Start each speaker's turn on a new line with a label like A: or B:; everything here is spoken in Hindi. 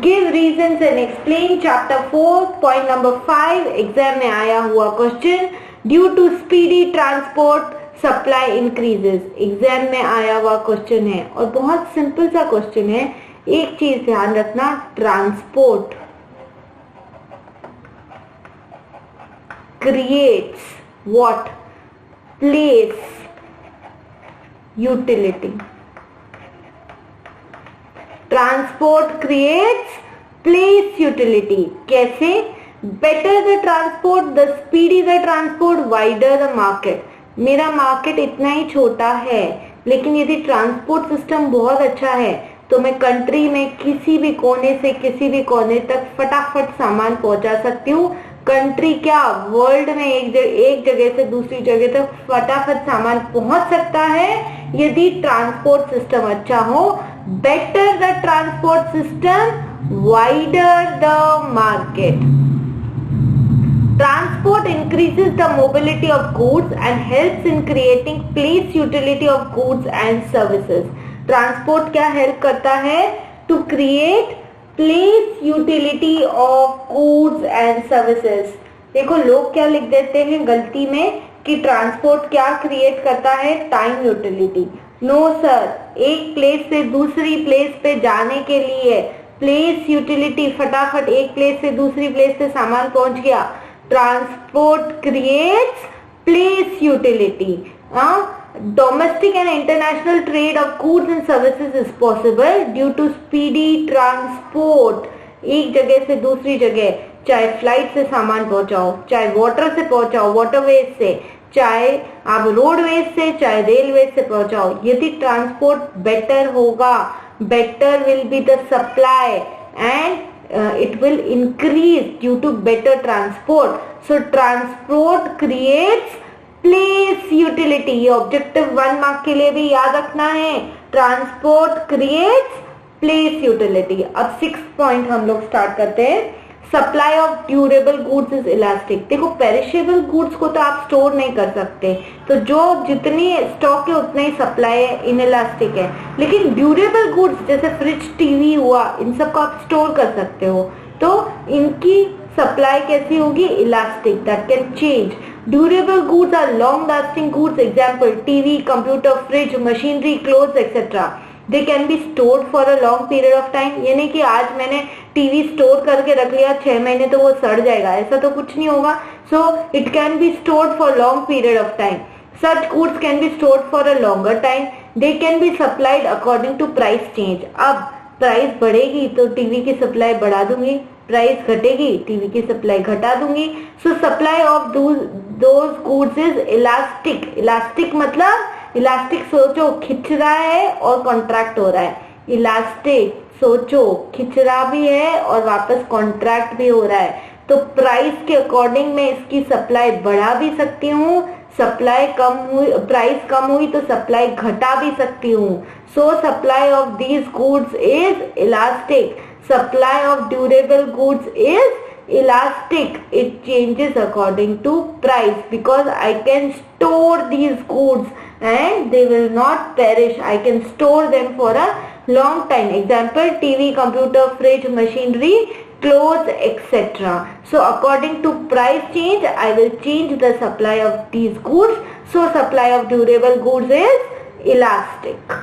A: Give reasons and explain chapter 4 point number 5 exam में आया हुआ question. Due to speedy transport supply increases, exam में आया हुआ क्वेश्चन है और बहुत सिंपल सा क्वेश्चन है। एक चीज ध्यान रखना, transport creates what? Place utility. Transport creates place utility. कैसे? Better the transport, the speedy the transport, wider the market. मेरा मार्केट इतना ही छोटा है, लेकिन यदि ट्रांसपोर्ट सिस्टम बहुत अच्छा है तो मैं कंट्री में किसी भी कोने से किसी भी कोने तक फटाफट सामान पहुंचा सकती हूँ। कंट्री क्या, वर्ल्ड में एक जगह से दूसरी जगह तक फटाफट सामान पहुंच सकता है यदि ट्रांसपोर्ट सिस्टम अच्छा हो। Better the transport system, wider the market. Transport increases the mobility of goods and helps in creating place utility of goods and services. Transport क्या help करता है? To create place utility of goods and services. देखो लोग क्या लिख देते हैं गलती में कि ट्रांसपोर्ट क्या क्रिएट करता है? Time utility. नो सर, एक प्लेस से दूसरी प्लेस पे जाने के लिए प्लेस यूटिलिटी, फटाफट एक प्लेस से दूसरी प्लेस पे सामान पहुंच गया। Transport creates place utility. Domestic and international trade of goods and services is possible due to speedy transport. एक जगह से दूसरी जगह, चाहे फ्लाइट से सामान पहुंचाओ, चाहे वाटर से पहुंचाओ, वाटरवेज से, चाहे आप रोडवेज से, चाहे रेलवे से पहुंचाओ। यदि ट्रांसपोर्ट बेटर होगा, better will be the supply and it will increase due to better transport. So transport creates place utility. ये ऑब्जेक्टिव 1 मार्क के लिए भी याद रखना है। Transport creates place utility. अब 6th पॉइंट हम लोग स्टार्ट करते हैं। Supply of durable goods is elastic. देखो पेरिशेबल गुड्स को तो आप स्टोर नहीं कर सकते, तो जो जितनी स्टॉक है उतना ही सप्लाई है, इनइलास्टिक है। लेकिन ड्यूरेबल गुड्स जैसे फ्रिज, टीवी हुआ, इन सब को आप स्टोर कर सकते हो, तो इनकी सप्लाई कैसी होगी? Elastic, that can change. Durable goods are long lasting goods, example TV, computer, fridge, machinery, clothes etcetera. They can be stored for a long period of time. यानी कि आज मैंने टीवी स्टोर करके रख लिया 6 महीने तो वो सड़ जाएगा, ऐसा तो कुछ नहीं होगा। So it can be stored for long period of time. Such goods can be stored for a longer time. They can be supplied according to price change. अब प्राइस बढ़ेगी तो टीवी की सप्लाई बढ़ा दूंगी, प्राइस घटेगी टीवी की सप्लाई घटा दूंगी। सो supply of those goods is elastic. Elastic मतलब, इलास्टिक सोचो खिंच रहा है और कॉन्ट्रैक्ट हो रहा है। इलास्टिक सोचो खिंच रहा भी है और वापस कॉन्ट्रैक्ट भी हो रहा है, तो प्राइस के अकॉर्डिंग मैं इसकी सप्लाई बढ़ा भी सकती हूँ, सप्लाई कम हुई, प्राइस कम हुई तो सप्लाई घटा भी सकती हूँ। सो supply of these goods is elastic. Supply of durable goods is elastic. It changes according to price because I can store these goods and they will not perish. I can store them for a long time. Example, TV, computer, fridge, machinery, clothes, etc. So according to price change, I will change the supply of these goods. So supply of durable goods is elastic.